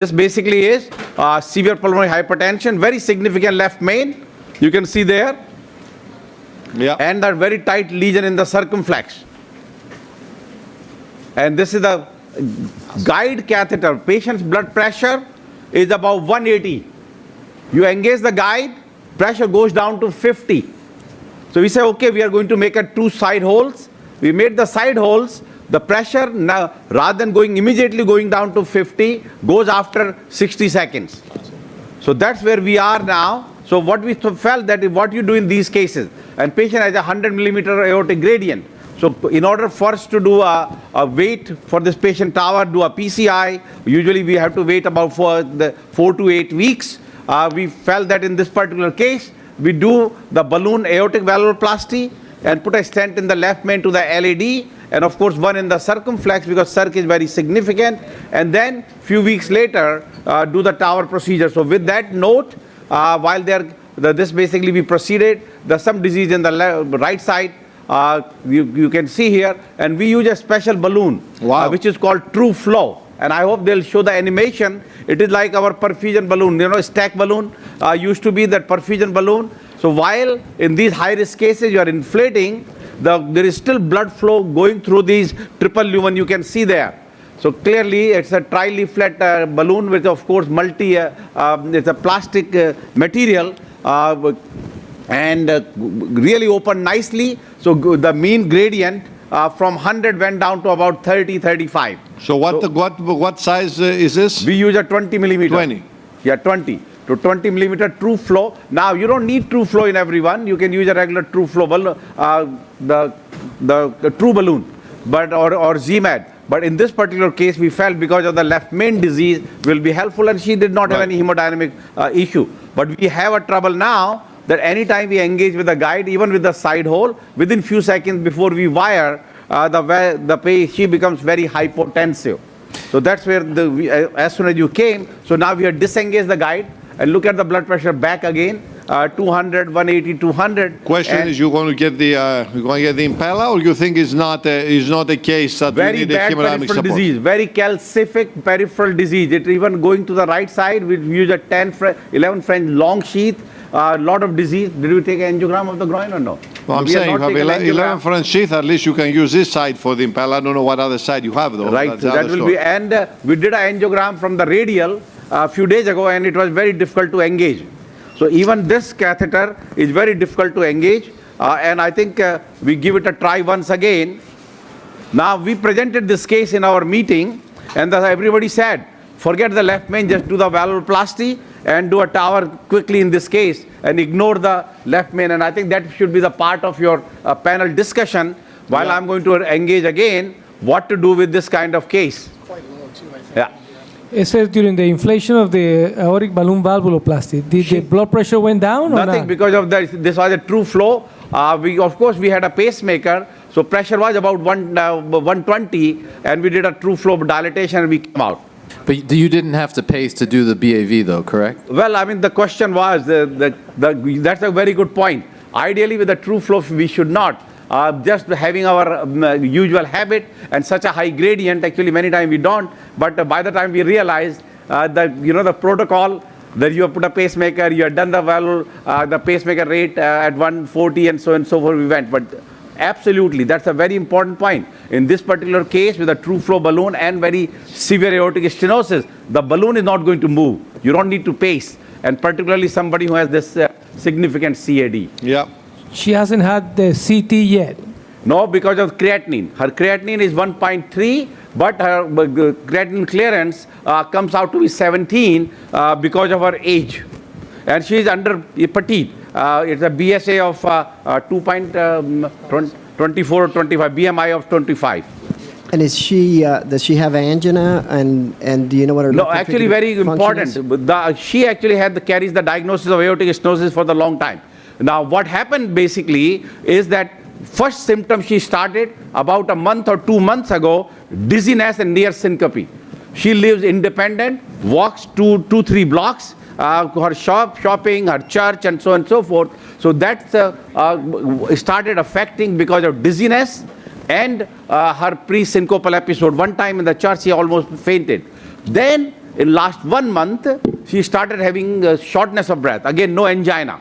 This basically is severe pulmonary hypertension, very significant left main. You can see there. Yeah. And a very tight lesion in the circumflex. And this is the guide catheter. Patient's blood pressure is about 180. You engage the guide, pressure goes down to 50. So we say, okay, we are going to make a 2 side holes. We made the side holes. The pressure, now, rather than immediately going down to 50, goes after 60 seconds. So that's where we are now. So what we felt that what you do in these cases, and patient has a 100 millimeter aortic gradient. So in order for us to do a wait for this patient tower, do a PCI, usually we have to wait about 4 to 8 weeks. We felt that in this particular case, we do the balloon aortic valvuloplasty and put a stent in the left main to the LAD, and of course one in the circumflex because circ is very significant, and then few weeks later do the tower procedure. So with that note, while this basically we proceeded, there's some disease in the right side, you can see here, and we use a special balloon, which is called True Flow. And I hope they'll show the animation. It is like our perfusion balloon, you know, stack balloon used to be that perfusion balloon. So while in these high-risk cases you are inflating, there is still blood flow going through these triple lumen, you can see there. So clearly it's a tri-leaflet balloon with, of course, it's a plastic material and really opened nicely. So the mean gradient from 100 went down to about 30, 35. So what size is this? We use a 20 millimeter. 20? Yeah, 20. To 20 millimeter True Flow. Now you don't need True Flow in everyone. You can use a regular True Flow balloon, the True Balloon, but or ZMAD. But in this particular case, we felt because of the left main disease will be helpful, and she did not have any hemodynamic issue. But we have a trouble now that anytime we engage with the guide, even with the side hole, within few seconds before we wire, she becomes very hypotensive. So that's where as soon as you came, so now we have disengaged the guide and look at the blood pressure back again, 200, 180, 200. Question is, you're going to get the impella, or you think it's not a case that we need a hemodynamic support? Disease, very calcific peripheral disease. It even going to the right side. We use a 11 French long sheath. Lot of disease. Did you take an angiogram of the groin or no? Well, I'm saying you have 11 French sheath. At least you can use this side for the impella. I don't know what other side you have though. Right. So that will be. And we did an angiogram from the radial a few days ago, and it was very difficult to engage. So even this catheter is very difficult to engage, and I think we give it a try once again. Now we presented this case in our meeting, and everybody said, forget the left main, just do the valvuloplasty and do a tower quickly in this case and ignore the left main. And I think that should be the part of your panel discussion while I'm going to engage again what to do with this kind of case. Quite low too, I think. Yeah. It says during the inflation of the aortic balloon valvuloplasty, did the blood pressure went down or Nothing, not? because of this was a True Flow. Of course, we had a pacemaker, so pressure was about 120, and we did a True Flow dilatation and we came out. But you didn't have to pace to do the BAV though, correct? Well, I mean, the question was, that's a very good point. Ideally, with the True Flow, we should not. Just having our usual habit and such a high gradient, actually many times we don't, but by the time we realize that, you know, the protocol, that you have put a pacemaker, you have done the valve, the pacemaker rate at 140 and so forth, we went. But absolutely, that's a very important point. In this particular case, with a True Flow balloon and very severe aortic stenosis, the balloon is not going to move. You don't need to pace, and particularly somebody who has this significant CAD. Yeah. She hasn't had the CT yet. No, because of creatinine. Her creatinine is 1.3, but her creatinine clearance comes out to be 17 because of her age. And she is under petite. It's a BSA of 2.24 or 25, BMI of 25. And is she, does she have angina, and do you know what her No, left actually very important. She actually carries the diagnosis of aortic stenosis for the long time. Now what happened basically is that first symptom she started about a month or 2 months ago, dizziness and near syncope. She lives independent, walks 2-3 blocks, her shopping, her church, and so on and so forth. So that started affecting because of dizziness and her pre-syncopal episode. One time in the church she almost fainted. Then in last 1 month, she started having shortness of breath. Again, no angina.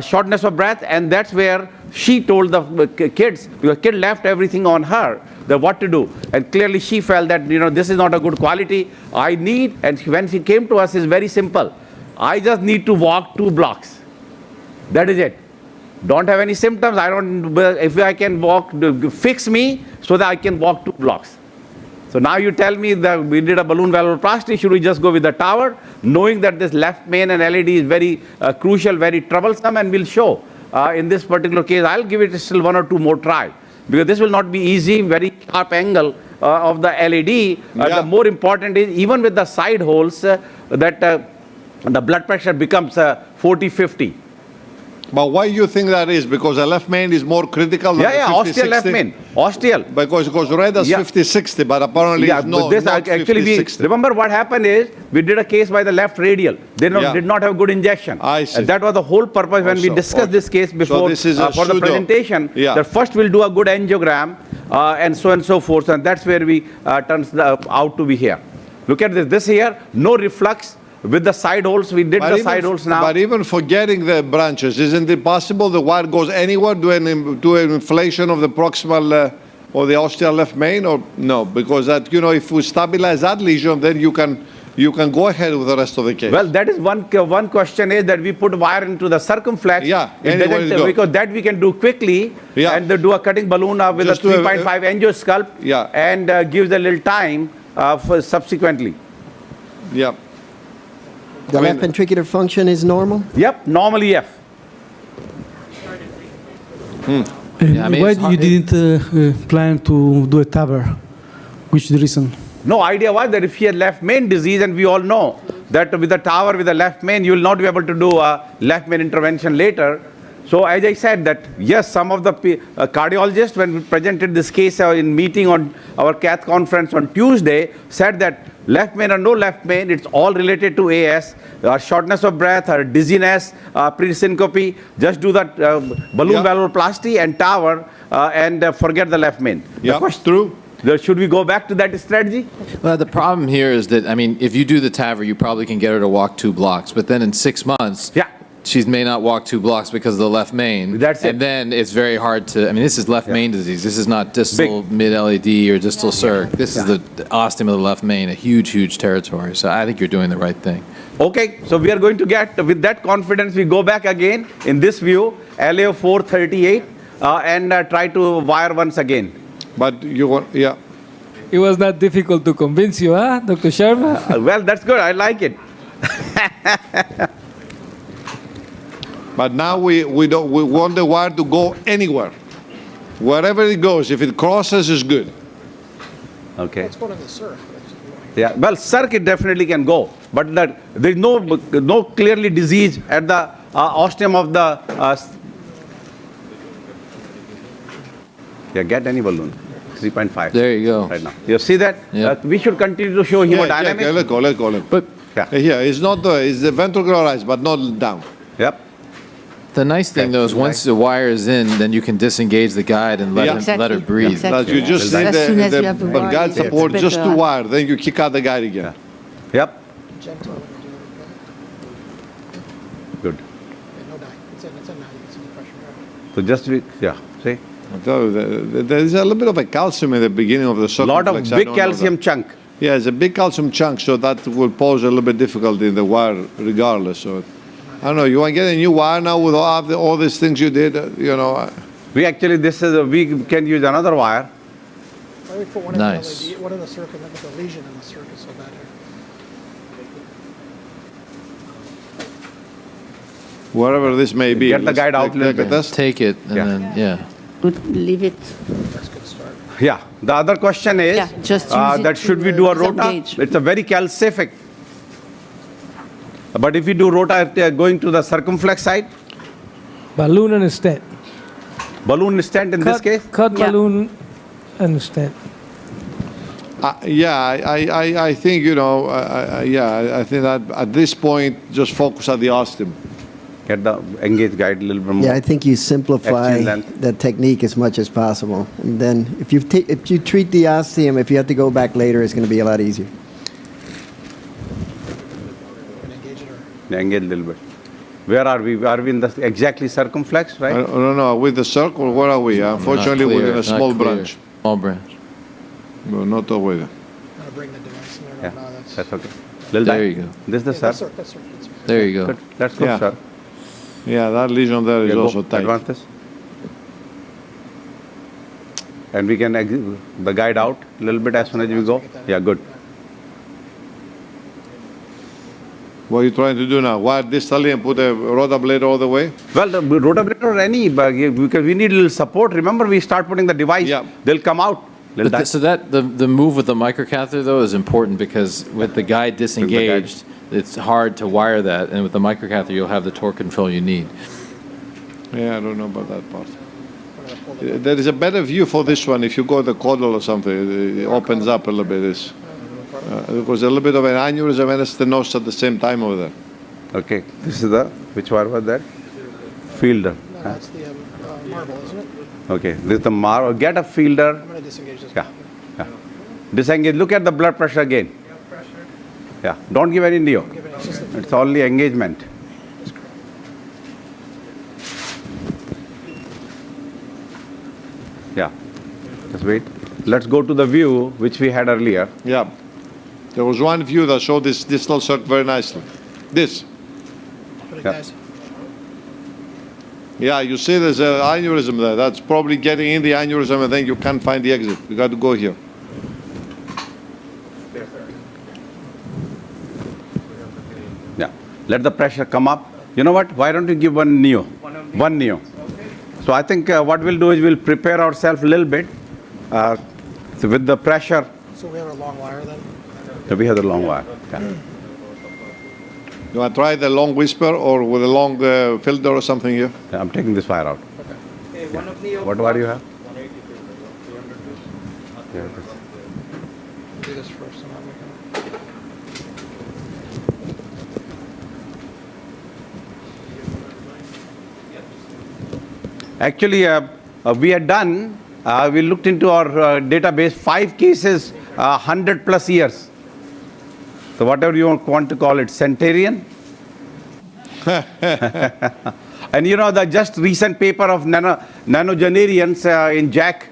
Shortness of breath, and that's where she told the kids, because kid left everything on her, that what to do. And clearly she felt that, this is not a good quality. I need, and when she came to us, it's very simple. I just need to walk 2 blocks. That is it. Don't have any symptoms. If I can walk, fix me so that I can walk 2 blocks. So now you tell me that we did a balloon valvuloplasty, should we just go with the tower, knowing that this left main and LED is very crucial, very troublesome, and we'll show. In this particular case, I'll give it still 1 or 2 more try, because this will not be easy, very sharp angle of the LED. The more important is, even with the side holes, that the blood pressure becomes 40, 50. But why do you think that is? Because the left main is more critical than the 50, ostial 60? left main. Ostial. Because it goes read as 50-60, but apparently it's but this not actually 50-60. remember what happened is, we did a case by the left radial. They did not have good injection. I see. And that was the whole purpose when we discussed this case before this is for the presentation. That first we'll do a good angiogram and so forth, and that's where we turns out to be here. Look at this. This here, no reflux. With the side holes, we did the side holes now. But even forgetting the branches, isn't it possible the wire goes anywhere to an inflation of the proximal or the ostial left main, or no? Because that, if we stabilize that lesion, then you can go ahead with the rest of the case. Well, that is one question is that we put wire into the circumflex. Because that we can do quickly and do a cutting balloon with just a 3.5 angiosculpt and gives a little time for subsequently. Yeah. The left ventricular function is normal? Yep, normally, yes. Why you didn't plan to do a TAVR? Which is the reason? No idea was that if he had left main disease, and we all know that with the tower with the left main, you will not be able to do a left main intervention later. So as I said that, yes, some of the cardiologists, when we presented this case in meeting on our cath conference on Tuesday, said that left main or no left main, it's all related to AS, shortness of breath, or dizziness, pre-syncope. Just do that balloon valvuloplasty and tower and forget the left main. Yeah, true. Should we go back to that strategy? Well, the problem here is that, if you do the TAVR, you probably can get her to walk 2 blocks. But then in 6 months, she may not walk 2 blocks because of the left main. That's it. And then it's very hard to, this is left main disease. This is not distal mid-LAD or distal circ. This is the ostium of the left main, a huge, huge territory. So I think you're doing the right thing. Okay, so we are going to get, with that confidence, we go back again in this view, LAO 438, and try to wire once again. But you want, It was not difficult to convince you, huh, Dr. Sharma? Well, that's good. I like it. But now we want the wire to go anywhere. Wherever it goes, if it crosses, it's good. Okay. Let's go to the circ. Yeah, well, circ it definitely can go, but there's no clearly disease at the ostium of the. Get any balloon, 3.5. There you go. Right now, you see that? Yep. We should continue to show hemodynamics. Let's go. But it's not it's the ventricular rise, but not down. Yep. the nice thing, though, is once the wire is in, then you can disengage the guide and let her breathe. But you just need As soon as you the have the wire, guide it's support just to better. wire, then you kick out the guide again. Yep. Good. So just, see. I tell you, there's a little bit of a calcium in the beginning of the circumflex. Lot of big calcium chunk. Yeah, it's a big calcium chunk, so that will pose a little bit difficulty in the wire regardless. So, I don't know, you want to get a new wire now with all these things you did, you know? We actually, we can use another wire. Why we put one Nice. in the LED, one in the circuit, and put the lesion in the circuit so that Wherever this may be. Get the guide out a little bit. This. Take it, and Yeah. then, yeah. Leave it. that's a good start. Yeah. The other question is Yeah, just use it that should to, we do a rota? disengage. It's a very calcific. But if we do rota going to the circumflex side, Balloon and stent. balloon stent in this case, Cut Yeah. balloon and stent. I think, you know, I think that at this point, just focus on the ostium. get the engaged guide a little bit more. Yeah, I think you simplify Exchange length. the technique as much as possible. And then if you treat the ostium, if you have to go back later, it's going to be a lot easier. Engage a little bit. Where are we? Are we in the exactly circumflex, right? I don't know, with the circle, where are we? Unfortunately, Not we're clear, in a not small clear. branch. Small branch. We're not over there. I'm gonna bring the device in there. Yeah, No, that's. that's okay. Little There die. you go. This is the Yeah, that's sir. that's that's- There you go. Good. Let's go, Yeah. sir. Yeah, that lesion there is Yeah, go. also tight. Advance this. And we can the guide out a little bit as soon as we go. Yeah, good. What are you trying to do now? Wire distally and put a rotablator all the way? Well, the rotablator or any, because we need a little support. Remember, we start putting the device, Yeah. they'll come out. Little But die. so that the move with the microcatheter though is important because with the guide disengaged, it's hard to wire that, and with the microcatheter you'll have the torque control you need. Yeah, I don't know about that part. There is a better view for this one if you go the caudal or something. It opens up a little bit. Because a little bit of an aneurysm and a stenosis at the same time over there. Okay, this is the, which wire was that? Fielder. No, that's the marble, isn't it? Okay, this is the marble. Get a fielder. I'm gonna disengage this. Yeah. Yeah. Disengage. Look at the blood pressure again. Yeah. Don't give any neo. It's only engagement. Yeah. Just wait. Let's go to the view which we had earlier. Yeah. There was one view that showed this distal circ very nicely. This. Put it, Yeah. guys. Yeah, you see there's an aneurysm there. That's probably getting in the aneurysm and then you can't find the exit. You got to go here. Yeah. Let the pressure come up. You know what? Why don't you give one neo? One neo. So I think what we'll do is we'll prepare ourselves a little bit so with the pressure. So we have a long wire then? We have the long wire. Yeah. You want to try the long whisper or with a long filter or something here? Yeah, I'm taking this wire out. What wire do you have? Yeah, Do this first. And I'm gonna- Actually, we had done, we looked into our database, 5 cases, 100 plus years. So whatever you want to call it, centenarian. And you know, the just recent paper of nanogenarians in Jack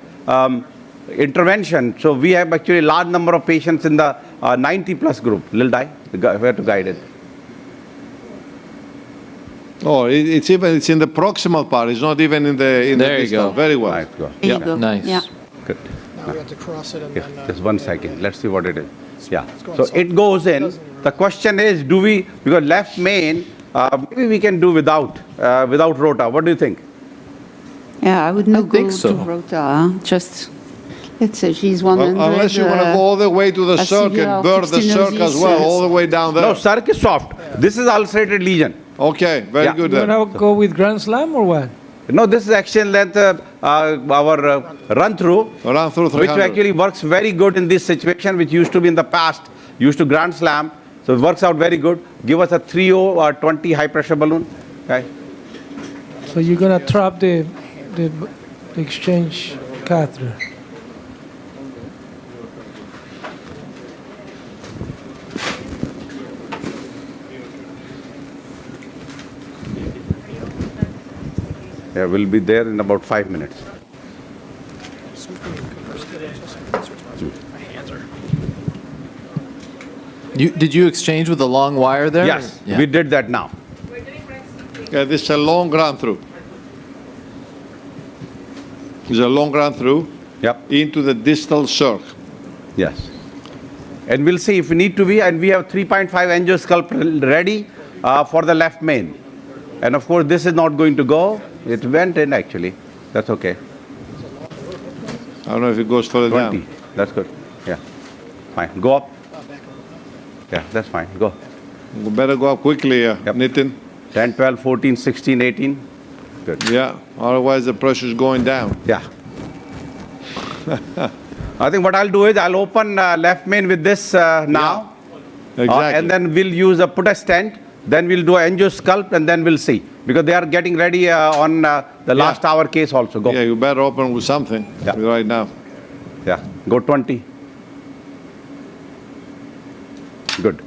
intervention. So we have actually a large number of patients in the 90 plus group. Little die, we have to guide it. Oh, it's in the proximal part. It's not even in the There the you distal. go. Very well. Right, go. There you go. Nice. Yeah. Good. Now we have to cross it and Yeah, then. just 1 second. Let's see what it is. Yeah. go So inside. it goes in. Doesn't The question is, do we, because left main, maybe we can do without rota. What do you think? Yeah, I would not think go so. to Rota. Just, let's say she's 100. Well, unless you want to go all the way to the a circ severe and burn the circ as stenosis, well, all the way down there. No, circ is soft. This is ulcerated lesion. Okay, very Yeah. good You then. want to go with Grand Slam or what? No, this is action length, our run through, Run through which 300. actually works very good in this situation, which used to be in the past, used to Grand Slam. So it works out very good. Give us a 3O or 20 high pressure balloon. Okay. So you're going to trap the exchange catheter. Yeah, we'll be there in about 5 minutes. My hands are. Did you exchange with the long wire there? Yes, Yeah. we did that now. Yeah, this is a long run through. It's a long run through Yep. into the distal circ. Yes. And we'll see if we need to be, and we have 3.5 angiosculpt ready for the left main. And of course, this is not going to go. It went in actually. That's okay. I don't know if it goes further 20. down. That's good. Yeah. Fine. Go up. Yeah, that's fine. Go. We better go up quickly, Yep. Nitin. 10, 12, 14, 16, 18. Good. Yeah, otherwise the pressure is going down. Yeah. I think what I'll do is I'll open left main with this now. Exactly. And then we'll use put a stent. Then we'll do angiosculpt and then we'll see. Because they are getting ready on the last hour case also. Go. Yeah, you better open with something Yeah. right now. Yeah. Go 20. Good.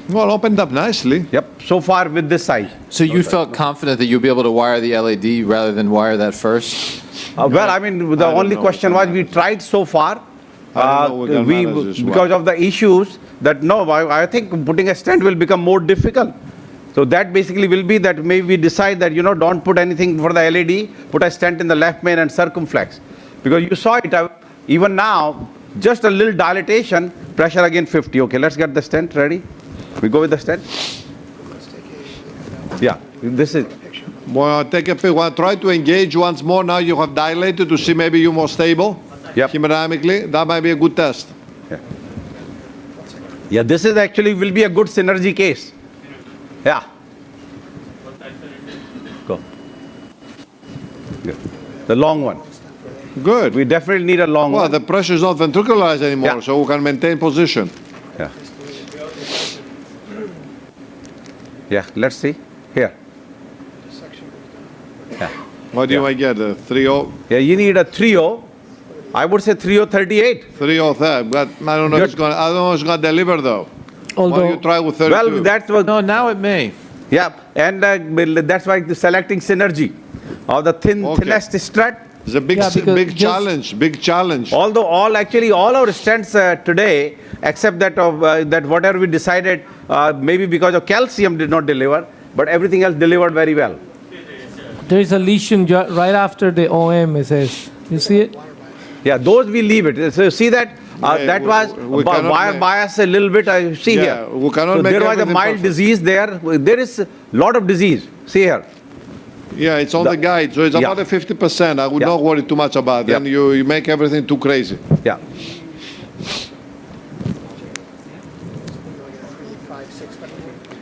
Well, opened up nicely. Yep, so far with this size. So you felt confident that you'll be able to wire the LED rather than wire that first? Well, I mean, the I don't only know question if was I'm we tried so far. I don't know we can manage this Because well. of the issues that no, I think putting a stent will become more difficult. So that basically will be that maybe we decide that, don't put anything for the LED, put a stent in the left main and circumflex. Because you saw it, even now, just a little dilatation, pressure again 50. Okay, let's get the stent ready. We go with the stent. Yeah, this is, Well, take a pic. Well, try to engage once more. Now you have dilated to see maybe you're more stable. Yep. Hemodynamically. That might be a good test. yeah, this is actually will be a good synergy case. Yeah. Go. Good. The long one. Good. We definitely need a long Well, one. the pressure is not ventricularized anymore, Yeah. so we can maintain position. Yeah. Yeah, let's see. Here. Yeah. What do you might get? A 3-0? Yeah, you need a 3-0. I would say 3-0-38. 3-0 there. But I don't know if it's going to, I don't know if it's going to deliver though. Why don't Although, you try with 32? Well, that's what, No, now it may. yeah, and that's why the selecting synergy of the Okay. thinnest strut. It's a big, Yeah, because big just- challenge, big challenge. Although all our stents today, except that that whatever we decided, maybe because of calcium did not deliver, but everything else delivered very well. there is a lesion right after the OM, it says. You see it? Yeah, those we leave it. So see that Yeah, that we- was we cannot wire make- bias a little bit. I see Yeah, here. we cannot so make there was a everything mild perfect. disease there. There is a lot of disease. See here. Yeah, it's on the guide, so it's Yeah. about a 50%. I would Yeah. not worry too much about it. Yeah. Then you make everything too crazy. Yeah.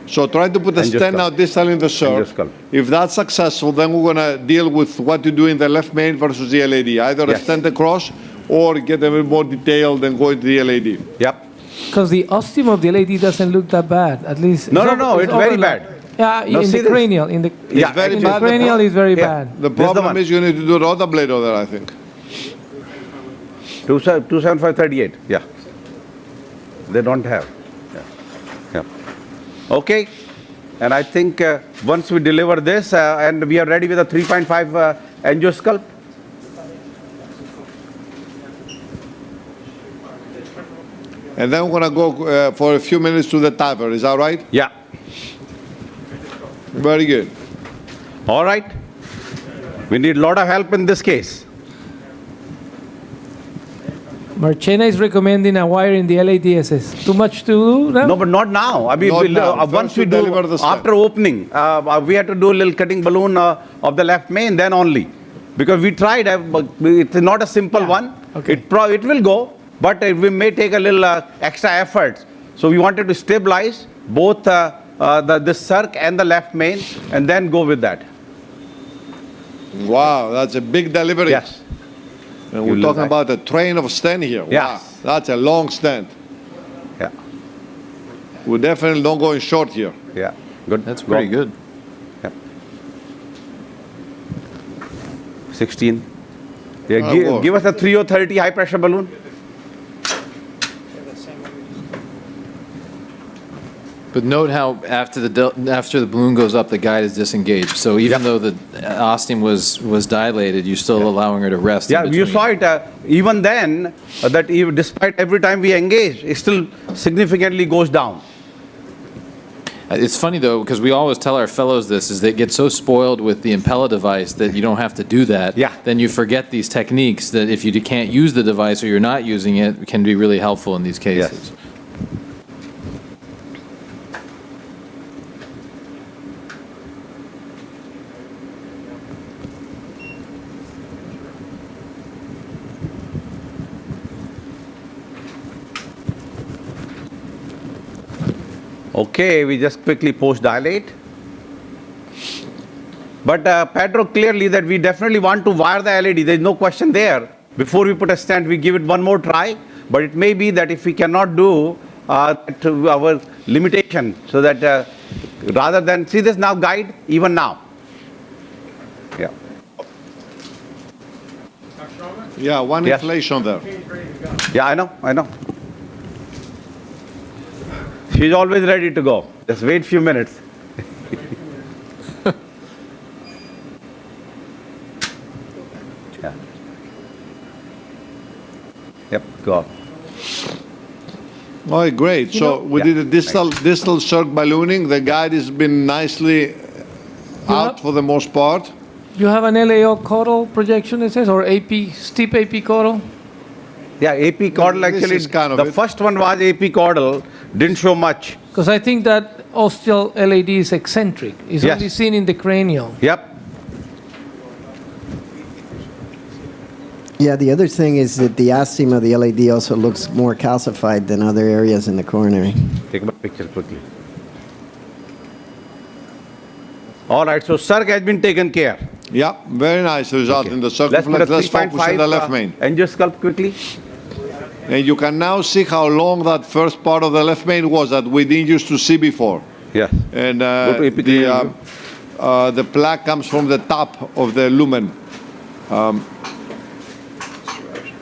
So try to put a Angiosculpt. stent now distal in the circ. Angiosculpt. If that's successful, then we're going to deal with what to do in the left main versus the LED. Either a Yes. stent across or get a bit more detailed and go into the LED. Yep. Because the ostium of the LED doesn't look that bad, at least. No, it's very overlap. bad. Yeah, No, in see the this? cranial. In the, Yeah, very in bad. the cranial is very Yeah. bad. The This is the problem one. is you need to do rotablator there, I think. 27538. Yeah. They don't have. Yeah. Yeah. Okay. And I think once we deliver this and we are ready with a 3.5 angiosculpt. And then we're going to go for a few minutes to the TAVR. Is that right? Yeah. Very good. All right. We need a lot of help in this case. Marchena is recommending a wire in the LADSS. Too much to do now? No, but not now. I mean, Not now. once First we you do, deliver the stent. after opening, we had to do a little cutting balloon of the left main, then only. Because we tried, but it's not a simple one. Okay. It will go, but we may take a little extra effort. So we wanted to stabilize both the circ and the left main, and then go with that. Wow, that's a big delivery. Yes. And You we're look talking like- about a train of stent here. Wow, Yes. that's a long stent. Yeah. We definitely don't go in short here. Yeah. Good. That's pretty good. 16. Yeah, Oh, wow. give us a 30 high pressure balloon. But note how after the balloon goes up, the guide is disengaged. So even though the ostium was dilated, you're still allowing her to rest. Yeah, in you between. saw it. Even then, that even despite every time we engage, it still significantly goes down. It's funny though, because we always tell our fellows this, is they get so spoiled with the Impella device that you don't have to do that. Yeah. Then you forget these techniques that if you can't use the device or you're not using it, can be really helpful in these cases. Okay, we just quickly post-dilate. But Pedro, clearly that we definitely want to wire the LED. There's no question there. Before we put a stent, we give it one more try. But it may be that if we cannot do to our limitation, so that rather than, see this now guide, even now. Yeah. Yeah, one Yes. inflation there. Yeah, I know. She's always ready to go. Just wait few minutes. Yeah. Yep, go. Oh, great. So we did a distal circ ballooning. The guide has been nicely out for the most part. You have an LAO caudal projection, it says, or AP, steep AP caudal? Yeah, AP caudal This actually, is kind of the it. first one was AP caudal, didn't show much. Because I think that ostial LAD is eccentric. It's Yes. only seen in the cranial. Yep. Yeah, the other thing is that the ostium of the LAD also looks more calcified than other areas in the coronary. Take a picture quickly. All right, so circ has been taken care. Yeah, very nice result in the Let's put a circumflex. Let's focus on the left main. angiosculpt quickly. And you can now see how long that first part of the left main was that we didn't used to see before. Yes. And to epic the plaque comes from the top of the lumen.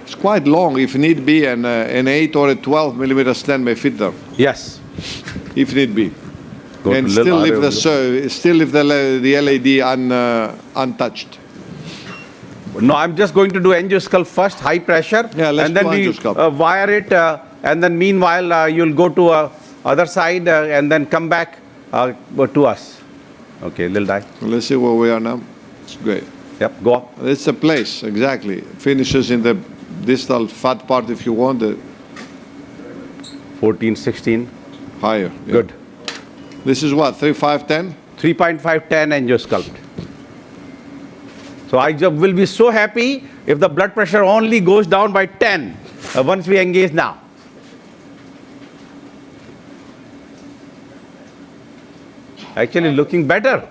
It's quite long if need be, and an 8 or a 12 millimeter stent may fit there, Yes. if need be. Go And to still little leave the LAD untouched. No, I'm just going to do angiosculpt first, high pressure. Yeah, let's and then do we angiosculpt. wire it, and then meanwhile you'll go to other side and then come back to us. Okay, little die. Let's see where we are now. It's great. Yep, go up. It's the place, exactly. Finishes in the distal fat part if you want, the 14, 16. higher. Yeah. Good. This is what, 3.510? 3.5, 10 angiosculpt. So I will be so happy if the blood pressure only goes down by 10 once we engage now. Actually looking better.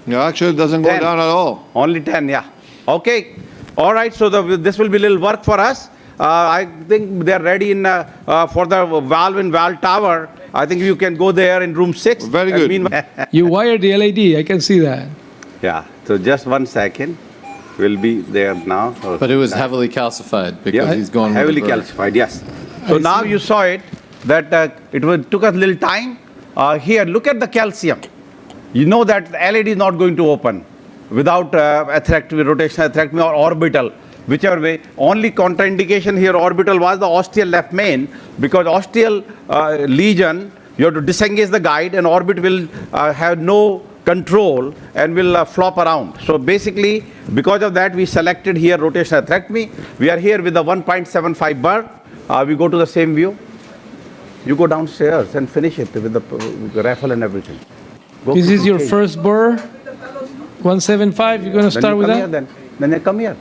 Yeah, actually it doesn't go 10. down at all. Only 10, yeah. Okay. All right, so this will be a little work for us. I think they're ready for the valve in valve tower. I think you can go there in room 6. Very And good. meanwhile- You wired the LAD, I can see that. Yeah, so just 1 second. We'll be there now. But it was heavily calcified because he's going with heavily the burr. calcified, yes. So now you saw it, that took us a little time. Here, look at the calcium. You know that the LAD is not going to open without atherectomy, rotational atherectomy or orbital, whichever way. Only contraindication here, orbital, was the ostial left main, because ostial lesion, you have to disengage the guide and orbit will have no control and will flop around. So basically, because of that, we selected here rotational atherectomy. We are here with the 1.75 burr. We go to the same view. You go downstairs and finish it with the raffle and everything. Go This is your quickly. first burr, 175, you're going to Then start you with come that? here, then you come here.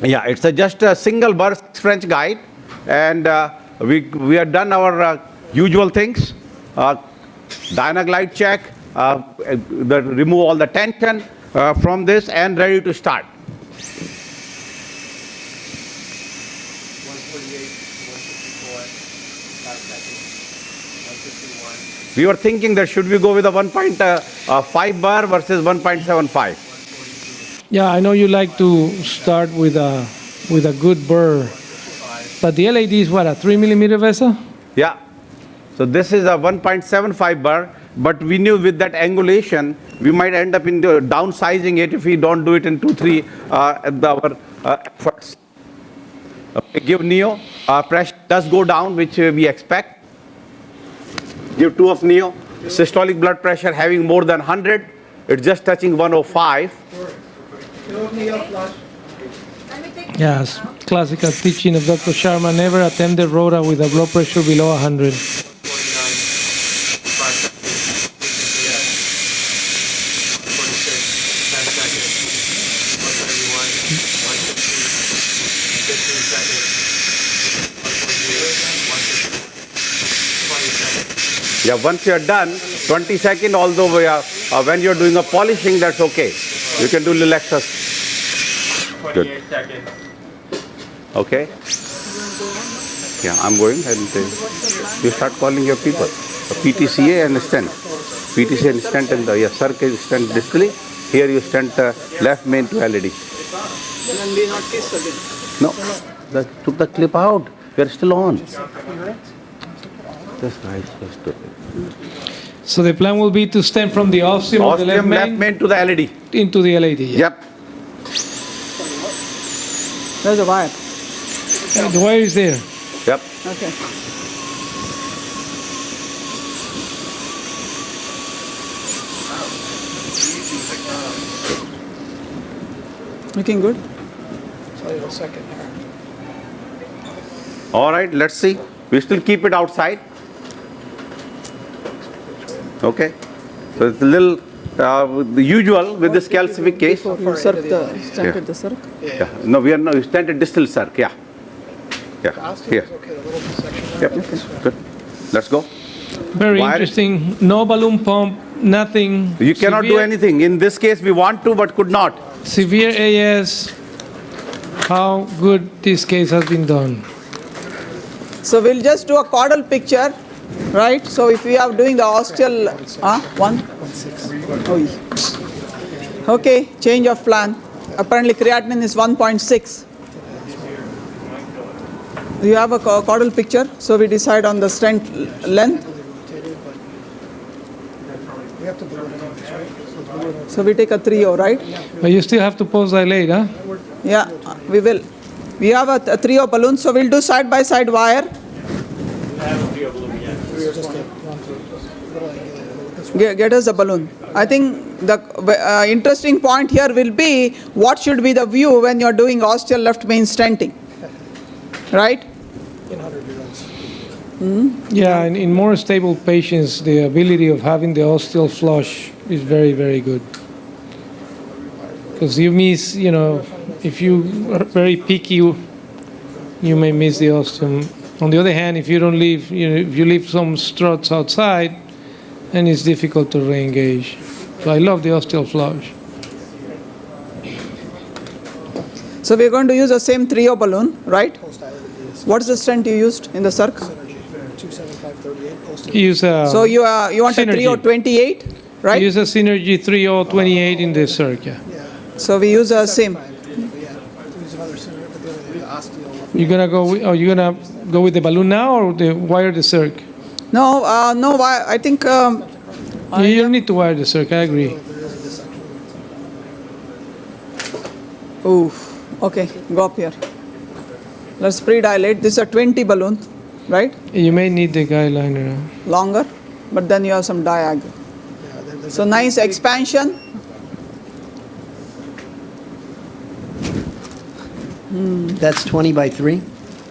Yeah, it's just a single burr French guide, and we have done our usual things. Dynaglide check, remove all the tension from this, and ready to start. 154, 5 seconds, 151, We were thinking that should we go with a 1.5 bar versus 1.75. Yeah, I know you like to start with a good burr, but the LAD is what, a 3 millimeter vessel? Yeah. So this is a 1.75 bar, but we knew with that angulation, we might end up in downsizing it if we don't do it in 2-3 our efforts. Okay, give neo, pressure does go down, which we expect. Give 2 of neo, systolic blood pressure having more than 100, it's just touching 105. Yes, classical teaching of Dr. Sharma, never attempt the rota with a blood pressure below 100. 49, 5 seconds, 126, 10 seconds, 131, 150, 15 seconds, 128, 150, 20 seconds. Yeah, once you are done, 20 seconds, although we are, when you're doing a polishing, that's okay. You can do little extra. 28 seconds. Okay? Yeah, I'm going, and you start calling your people. PTCA and stent. PTCA and stent, and the circle stent distally. Here you stent left main to LAD. No, that took the clip out. We are still on. So the plan will be to stem from the ostium of the left Ostium left main main to the LED. into the LAD. Yeah. Yep. There's a wire. The wire is there. Yep. Okay. Looking good. So a second here. All right, let's see. We still keep it outside. Okay. So it's a little the usual with this calcific case. Before you stented the circ. Yeah. No, we are no, we stented distal circ. Yeah. The Yeah. ostium Here. is okay, the little section there. Yep. Good. Let's go. Very Wire. interesting. No balloon pump, nothing. You cannot do Severe- anything. In this case, we want to but could not. Severe AS. How good this case has been done. So we'll just do a caudal picture, right? So if we are doing the ostial, one? Oh, yeah. Okay, change of plan. Apparently creatinine is 1.6. You have a caudal picture, so we decide on the stent length. We have to do it anyways, right? So we take a 3-0, right? But you still have to post dilate, huh? Yeah, we will. We have a 3-0 balloon, so we'll do side-by-side wire. Get us a balloon. I think the interesting point here will be what should be the view when you're doing ostial left main stenting, right? In 100-year-olds. Yeah, in more stable patients, the ability of having the ostial flush is very, very good. Because you miss, if you are very picky, you may miss the ostium. On the other hand, if you don't leave, if you leave some struts outside, then it's difficult to re-engage. So I love the ostial flush. So we're going to use the same 3-0 balloon, right? What's the stent you used in the circ? 27538. Use a So you want a Synergy. 3028, right? Use a Synergy 3028 in the circ, yeah. So we use the same. Yeah, use another center, but the ostial. You're gonna go with the balloon now or the wire the circ? No, I think You don't need to wire the circ, I agree. okay, go up here. Let's pre-dilate. This is a 20 balloon, right? You may need the guideliner now. Longer, but then you have some diag. So nice expansion. That's 20 by 3?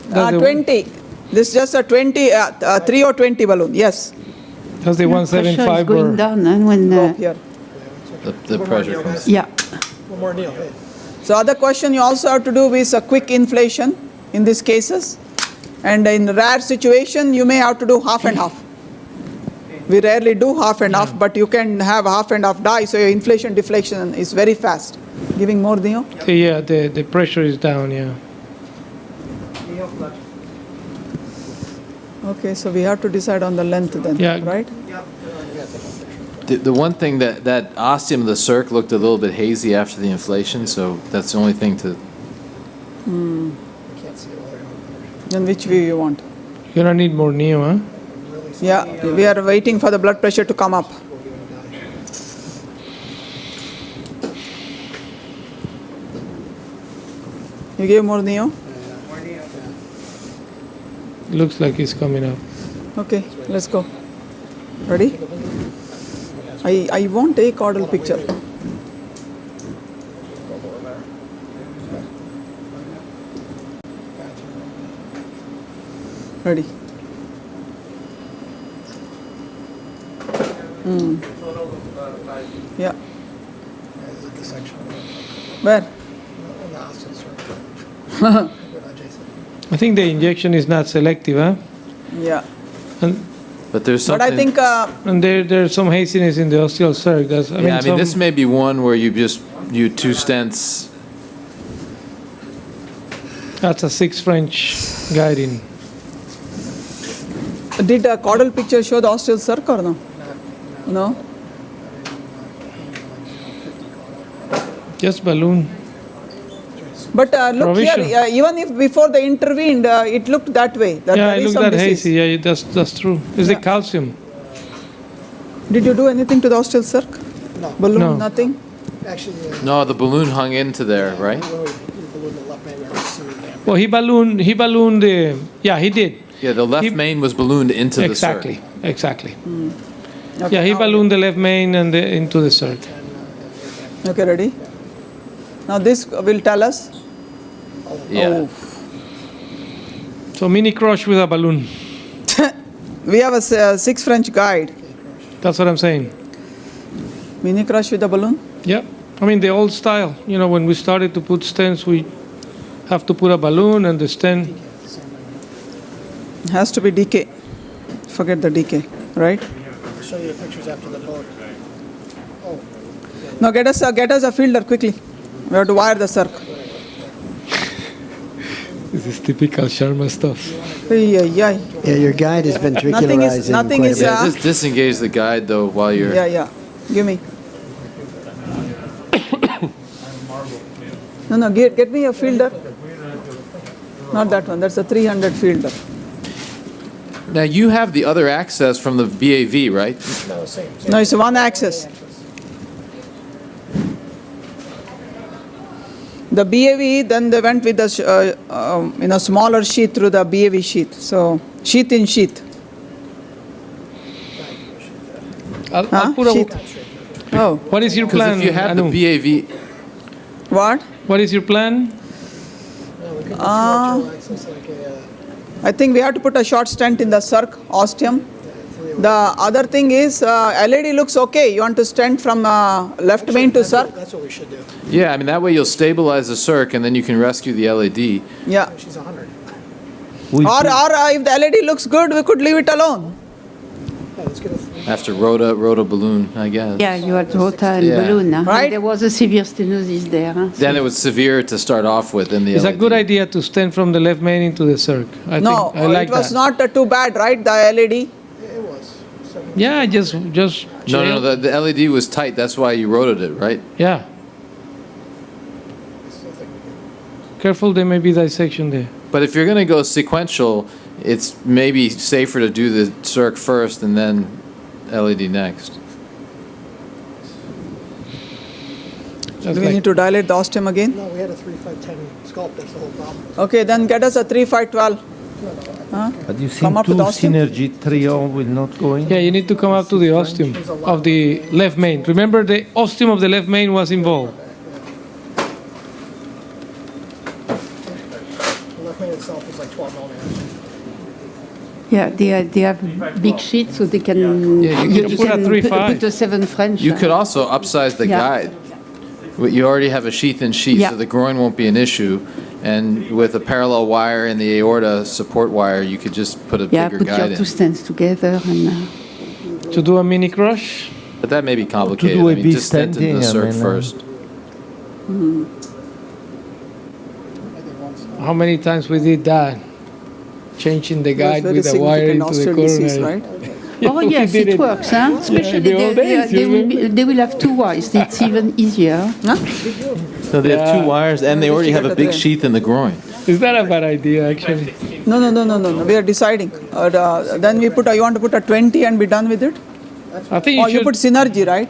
That's the- 20. This is just a 20, 3 or 20 balloon. Yes. That's the Pressure is 175 going burr. down, and when, Go up here. The pressure comes. yeah. One more Neil. Hey. So other question you also have to do is a quick inflation in these cases. And in rare situation, you may have to do half and half. We rarely do half and half, but you can have half and half die, so your inflation deflection is very fast. Giving more, Neo? Yeah, the pressure is down, yeah. Okay, so we have to decide on the length then, Yeah. right? The one thing that ostium of the circ looked a little bit hazy after the inflation, so that's the only thing to. Then which view you want? You're gonna need more neo, huh? Yeah, we are waiting for the blood pressure to come up. You gave more Neo? Looks like it's coming up. Okay, let's go. Ready? I want a caudal picture. Ready? Yeah. Where? I think the injection is not selective, huh? Yeah. And, But there's But something. I think and there's some hastiness in the ostial circ. That's, I mean, some- this may be one where you two stents. that's a 6 French guiding. did a caudal picture show the ostial circ or no? No? Just balloon. But look Provision. here, even if before they intervened, it looked that way. That Yeah, there I is look some that disease. hazy. Yeah, that's true. It's the calcium. Did you do anything to the ostial circ? No. Balloon, No. nothing? Actually, No, the balloon hung into there, right? when we ballooned the left main, we already see it. Well, he ballooned the, yeah, he did. Yeah, the left He- main was ballooned into the circ. Exactly. Okay, Yeah, he now- ballooned the left main and into the circ. Okay, ready? Now this will tell us. Yeah. Oh. So mini crush with a balloon. We have a 6 French guide. That's what I'm saying. Mini crush with a balloon? Yep. I mean, the old style. You know, when we started to put stents, we have to put a balloon and the stent. Has to be decay. Forget the decay, right? I'll show you the pictures after the boat. Oh, Now get us a fielder quickly. We have to wire the circ. This is typical Sharma stuff. Ay, ay, ay. Yeah, your guide has been Nothing is- tricularizing nothing quite a is, bit. Yeah, just disengage the guide though while you're. Yeah, yeah. Give me. No, get me a fielder. Not that one. That's a 300 fielder. Now you have the other access from the BAV, right? no, same. No, it's one axis. The BAV, then they went with the smaller sheath through the BAV sheath. So sheath in sheath. I'll Huh? put a, Sheath. Oh, what is your Because plan, if you have Anu? the BAV, what? What is your plan? No, we could do two access like a, I think we have to put a short stent in the circ ostium. The other thing is LED looks okay. You want to stent from left main to circ? that's what we should do. yeah, I mean that way you'll stabilize the circ and then you can rescue the LED. Yeah. She's 100. Or if the LED looks good, we could leave it alone. Yeah, let's get a. After rota balloon, I guess. Yeah, you had rota and Yeah. balloon. Huh? Right. There was a severe stenosis there. Huh? Then it was severe to start off with in the It's a LED. good idea to stent from the left main into the circ. I No, think I like it was that. not too bad, right? The LED. It was. Yeah, just No, the LED was tight. That's why you rotated it, right? Yeah. Careful, there may be dissection there. But if you're going to go sequential, it's maybe safer to do the circ first and then LED next. Just Do we like- need to dilate the ostium again? No, we had a 3-5-10 sculpt. That's the whole problem. Okay, then get us a 3-5-12. But you Come think up two with ostium? synergy trio will not go in? Yeah, you need to come up to the ostium of the left main. Remember, the ostium of the left main was involved. The left main itself is like 12 millimeters. Yeah, they have big sheets, so they can. Yeah, you can put a 3.5. put a 7 French. You could also upsize the Yeah. guide. You already have a sheath in sheath, Yeah. so the groin won't be an issue. And with a parallel wire and the aorta support wire, you could just put a Yeah, bigger put your guide two in. stents together and. To do a mini crush, But that may be complicated. do a I mean, big just stent in the stenting, I circ mean, first. how many times we did that? Changing the guide Very with a wire significant into the ostial disease, coronary. right? Oh we yes, did it it. works, huh? Especially the old days, you remember? they will have two wires. It's even easier. So they have two Yeah. wires and they already have a big sheath in the groin. Is that a bad idea, actually? No. We are deciding. Then we put. You want to put a 20 and be done with it? I think Or you you put should. synergy, right?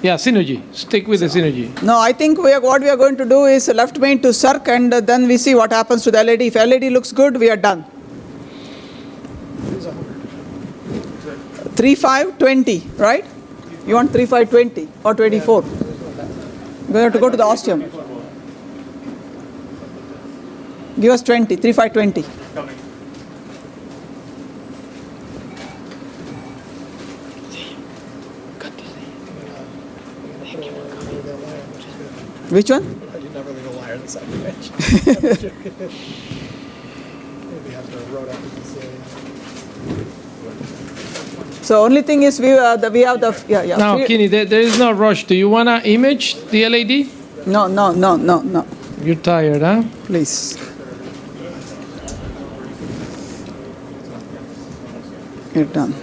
Yeah, synergy. Stick with the synergy. No, I think what we are going to do is left main to circ, and then we see what happens to the LED. If LED looks good, we are done. 3-5-20, right? You want 3-5-20 or 24? We have to go to the ostium. Give us 20, 3-5-20. Which one? I did not really go wire the second bench. Maybe have to road up to see. So only thing is we have the yeah. Now, Free- Kini, there is no rush. Do you want to image the LED? No. You're tired, huh? Please. Get done.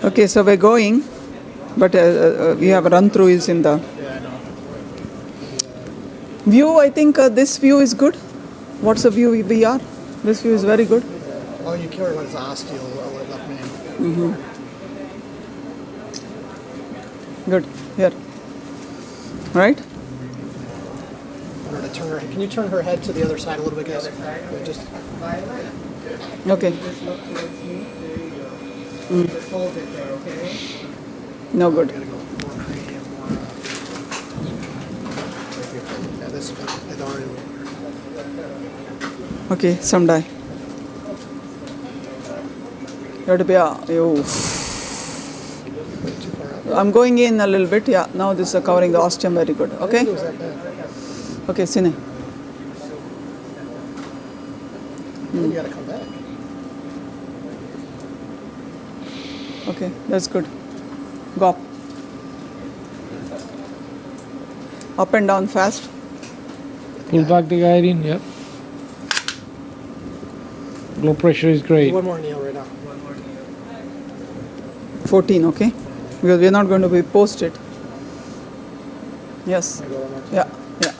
Okay, so we're going. But we have run through is in the view. I think this view is good. What's the view we are? This view is very good. Oh, you carry what is osteal left main. Good. Here. Right? I'm gonna turn her. Can you turn her head to the other side a little bit, guys? Just Okay. No good. yeah, this is already. Okay, some die. You have to be I'm going in a little bit. Yeah, now this is covering the ostium very good. Okay? Okay, Sine. You gotta come back. Okay, that's good. Go up. Up and down fast. Pull back the guide in, yep. Blood pressure is great. One more kneel right now. 14, okay? Because we're not going to be posted. Yes. Go one more. Yeah, yeah.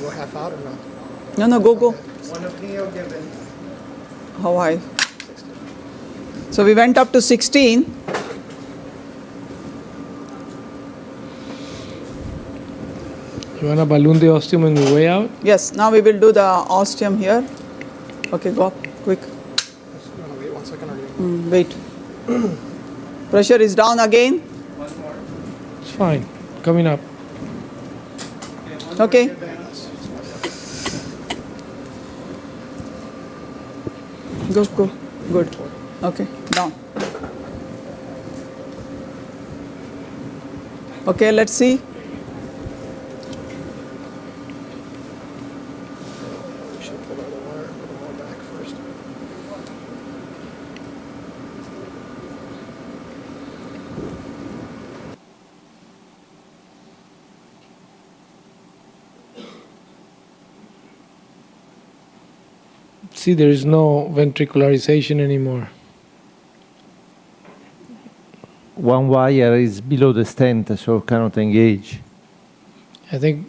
Go half out or no? No, go, go. One opinion given. How high? So we went up to 16. You want to balloon the ostium on the way out? Yes, now we will do the ostium here. Okay, go up, quick. No, wait 1 second. Or you... Wait. Pressure is down again. It's fine. Coming up. Okay. Go, go. Good. Okay, down. Okay, let's see. should pull out the wire a little more back first. See, there is no ventricularization anymore. One wire is below the stent, so cannot engage. I think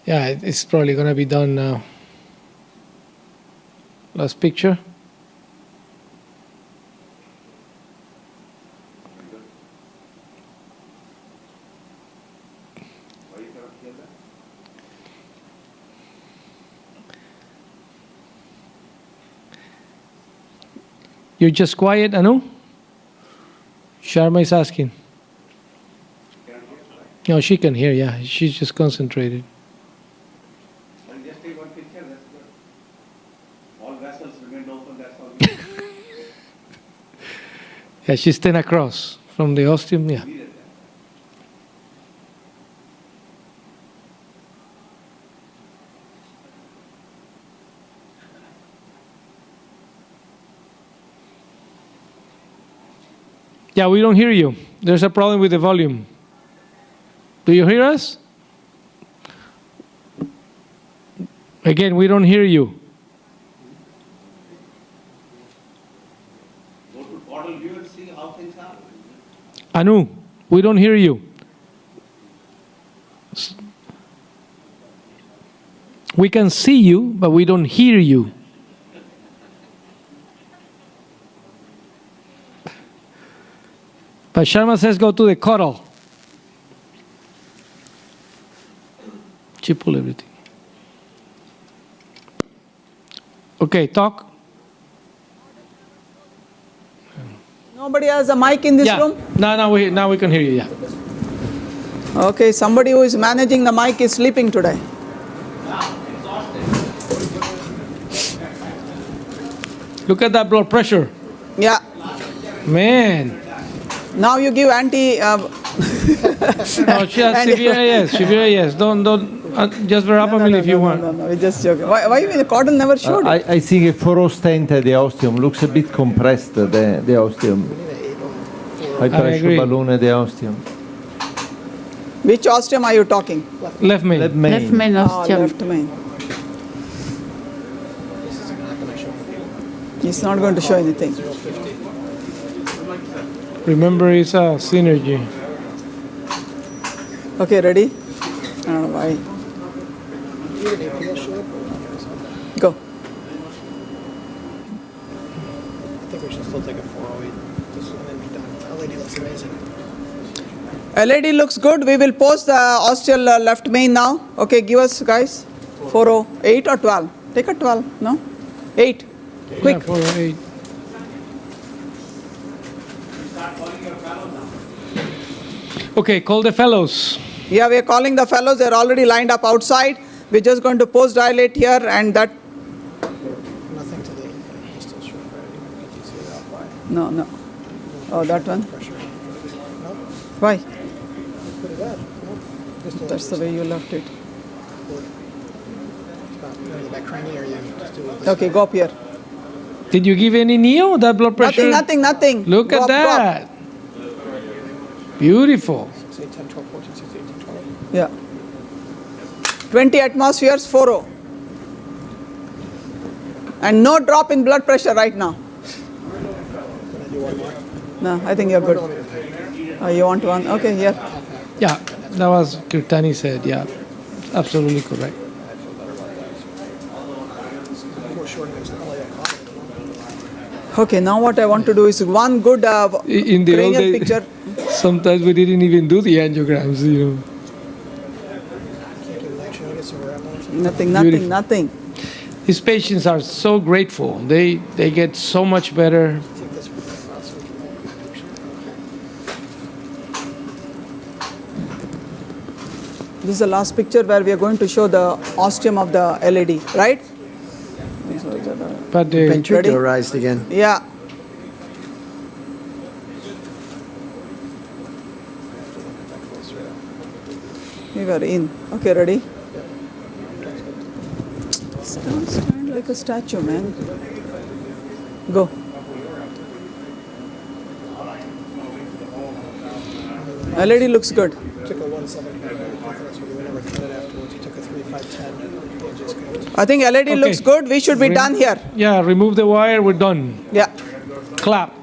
yeah, it's probably going to be done now. Last picture. You're just quiet, Anu? Sharma is asking. No, she can hear, yeah. She's just concentrated. Just take one picture, that's good. All vessels remain open, that's all. Yeah, she's 10 across from the ostium, yeah. Yeah, we don't hear you. There's a problem with the volume. Do you hear us? Again, we don't hear you. Go to portal view and see how things are. Anu, we don't hear you. We can see you, but we don't hear you. But Sharma says go to the cuddle. She pull everything. Okay, talk. Nobody has a mic in this room? Now we can hear you, yeah. Okay, somebody who is managing the mic is sleeping today. Look at that blood pressure. Yeah. Man. Now you give anti... No, she has severe AS, severe AS. Don't, just verapamil if you want. No, we're just joking. Why you mean the cordon never showed it? I think a 4 stent at the ostium looks a bit compressed, the ostium. high pressure agree. balloon at the ostium. Which ostium are you talking? Left main. Left main. Left main ostium. Left main. It's not going to show anything. Remember, it's a synergy. Okay, ready? I don't know why. Go. I think we should still take a 408 just and then be done. LED looks amazing. LED looks good. We will post the ostial left main now. Okay, give us, guys. 408 or 12? Take a 12, no? 8. Quick. Yeah, 408. Okay, call the fellows. Yeah, we are calling the fellows. They're already lined up outside. We're just going to post dilate here and that. Nothing to the distal short. You can see that. Why? No, no. Oh, that one? Pressure. No, Why? pretty bad. No, distal. That's the way you left it. That cranial area. Just do it. Okay, go up here. Did you give any neo? That blood pressure? Nothing. Look Go at up, go up. that. Beautiful. 6, 8, 10, 12, 14, 16, 18, 20. Yeah. 20 atmospheres, 4-0. And no drop in blood pressure right now. Can I do one more? No, I think you're good. Oh, you want one? Okay, here. Yeah, that was Kirtani said. Yeah, absolutely correct. Okay, now what I want to do is one good In the old cranial days, picture. sometimes we didn't even do the angiograms, you know. Nothing. These patients are so grateful. They get so much better. This is the last picture where we are going to show the ostium of the LED, right? But the Ventricularized again. Yeah. We were in. Okay, ready? Stand like a statue, man. Go. LED looks good. Took a 175. That's what we never cut it afterwards. You took a 3, 5, 10. It just goes. I think LED looks good. We should be done here. Yeah, remove the wire. We're done. Yeah. Clap.